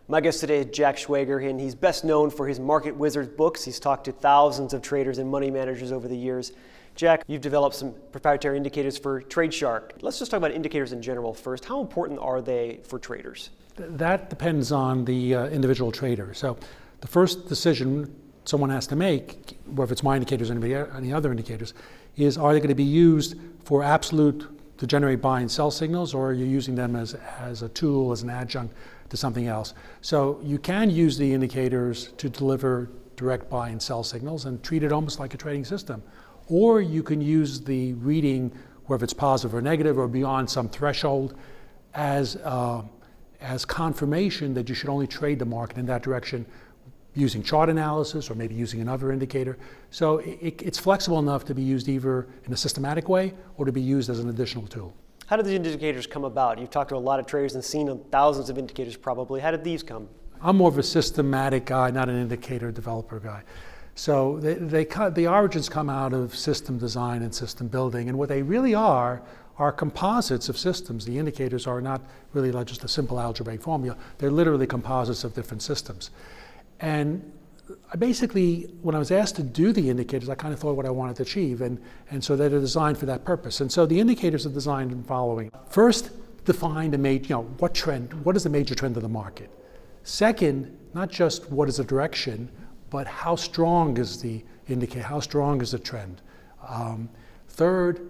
My guest today is Jack Schwager, and he's best known for his Market Wizards books. He's talked to thousands of traders and money managers over the years. Jack, you've developed some proprietary indicators for TradeShark. Let's just talk about indicators in general first. How important are they for traders? That depends on the individual trader. So the first decision someone has to make, whether it's my indicators or any other indicators, is are they going to be used for absolute to generate buy and sell signals, or are you using them as a tool, as an adjunct to something else? So you can use the indicators to deliver direct buy and sell signals and treat it almost like a trading system. Or you can use the reading, whether it's positive or negative or beyond some threshold, as confirmation that you should only trade the market in that direction using chart analysis or maybe using another indicator. So it's flexible enough to be used either in a systematic way or to be used as an additional tool. How did these indicators come about? You've talked to a lot of traders and seen thousands of indicators probably. How did these come? I'm more of a systematic guy, not an indicator developer guy. So the origins come out of system design and system building, and what they really are composites of systems. The indicators are not really like just a simple algebraic formula. They're literally composites of different systems. And I basically, when I was asked to do the indicators, I kind of thought what I wanted to achieve, and so they're designed for that purpose. And so the indicators are designed in the following. First, define what is the major trend of the market. Second, not just what is the direction, but how strong is the indicator, how strong is the trend. Third,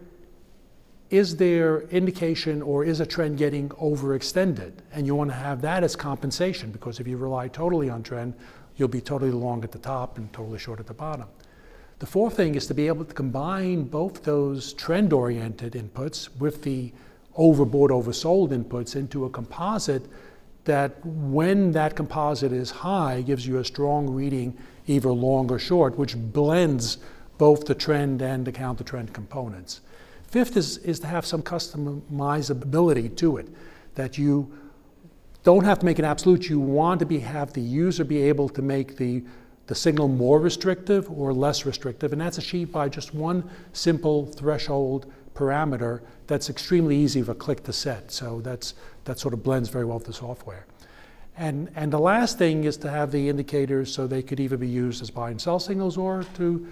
is there indication or is a trend getting overextended? And you want to have that as compensation, because if you rely totally on trend, you'll be totally long at the top and totally short at the bottom. The fourth thing is to be able to combine both those trend-oriented inputs with the overbought, oversold inputs into a composite that, when that composite is high, gives you a strong reading, either long or short, which blends both the trend and the counter-trend components. Fifth is to have some customizability to it, that you don't have to make it absolute. You want to have the user be able to make the signal more restrictive or less restrictive, and that's achieved by just one simple threshold parameter that's extremely easy of a click to set. So that sort of blends very well with the software. And the last thing is to have the indicators so they could either be used as buy and sell signals or to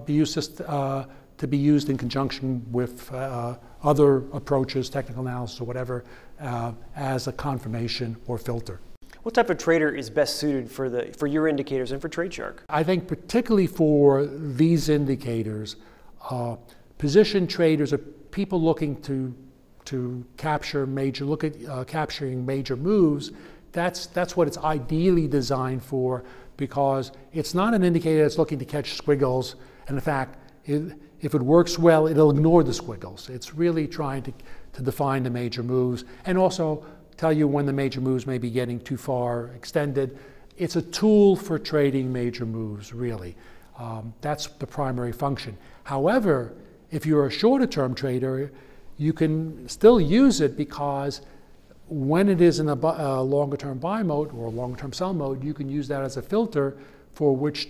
be used in conjunction with other approaches, technical analysis or whatever, as a confirmation or filter. What type of trader is best suited for your indicators and for TradeShark? I think particularly for these indicators, position traders are people looking to capture capturing major moves. That's what it's ideally designed for, because it's not an indicator that's looking to catch squiggles, and in fact, if it works well, it'll ignore the squiggles. It's really trying to define the major moves and also tell you when the major moves may be getting too far extended. It's a tool for trading major moves, really. That's the primary function. However, if you're a shorter term trader, you can still use it, because when it is in a longer term buy mode or a longer term sell mode, you can use that as a filter for which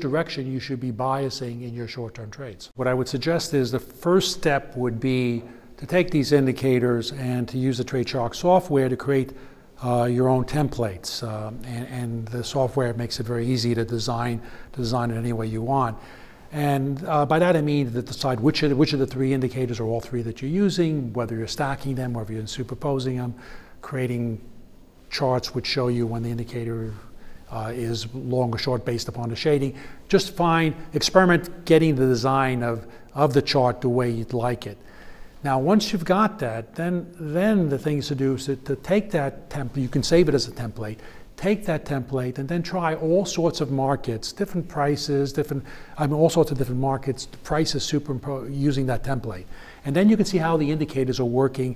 direction you should be biasing in your short-term trades. What I would suggest is the first step would be to take these indicators and to use the TradeShark software to create your own templates. And the software makes it very easy to design it any way you want. And by that I mean to decide which of the three indicators or all three that you're using, whether you're stacking them, whether you're superposing them, creating charts which show you when the indicator is long or short based upon the shading. Just experiment getting the design of the chart the way you'd like it. Now, once you've got that, then the things to do is to take that template. You can save it as a template. Take that template and then try all sorts of markets, different prices, all sorts of different markets, prices using that template. And then you can see how the indicators are working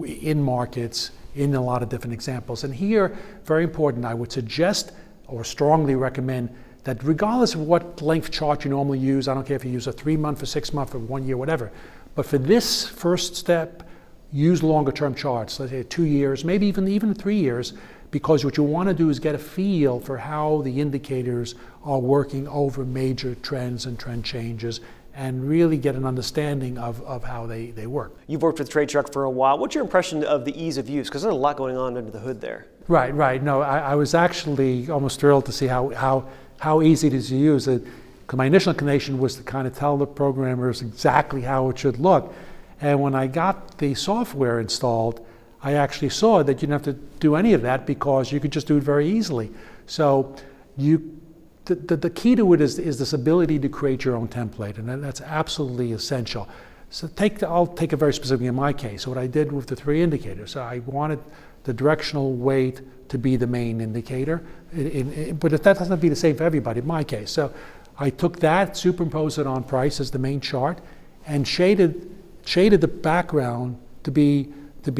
in markets in a lot of different examples. And here, very important, I would suggest or strongly recommend that regardless of what length chart you normally use, I don't care if you use a 3-month or 6-month or 1 year, whatever, but for this first step, use longer term charts, let's say 2 years, maybe even 3 years, because what you want to do is get a feel for how the indicators are working over major trends and trend changes, and really get an understanding of how they work. You've worked with TradeShark for a while. What's your impression of the ease of use? Because there's a lot going on under the hood there. Right, right. No, I was actually almost thrilled to see how easy it is to use. Because my initial inclination was to kind of tell the programmers exactly how it should look. And when I got the software installed, I actually saw that you didn't have to do any of that because you could just do it very easily. So the key to it is this ability to create your own template, and that's absolutely essential. So I'll take a very specific in my case. So what I did with the 3 indicators, so I wanted the directional weight to be the main indicator, but that doesn't have to be the same for everybody in my case. So I took that, superimposed it on price as the main chart, and shaded the background to be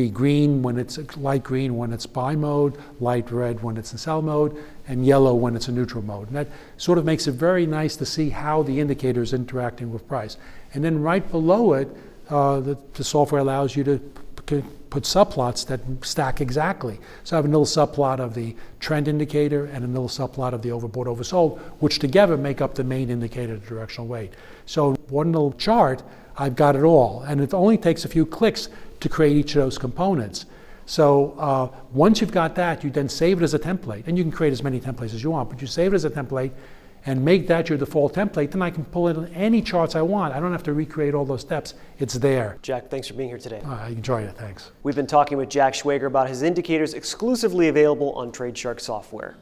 green when it's light green when it's buy mode, light red when it's in sell mode, and yellow when it's in neutral mode. And that sort of makes it very nice to see how the indicator is interacting with price. And then right below it, the software allows you to put subplots that stack exactly. So I have a little subplot of the trend indicator and a little subplot of the overbought, oversold, which together make up the main indicator, the directional weight. So one little chart, I've got it all. And it only takes a few clicks to create each of those components. So once you've got that, you then save it as a template. And you can create as many templates as you want, but you save it as a template and make that your default template. Then I can pull in any charts I want. I don't have to recreate all those steps. It's there. Jack, thanks for being here today. I enjoyed it. Thanks. We've been talking with Jack Schwager about his indicators exclusively available on TradeShark software.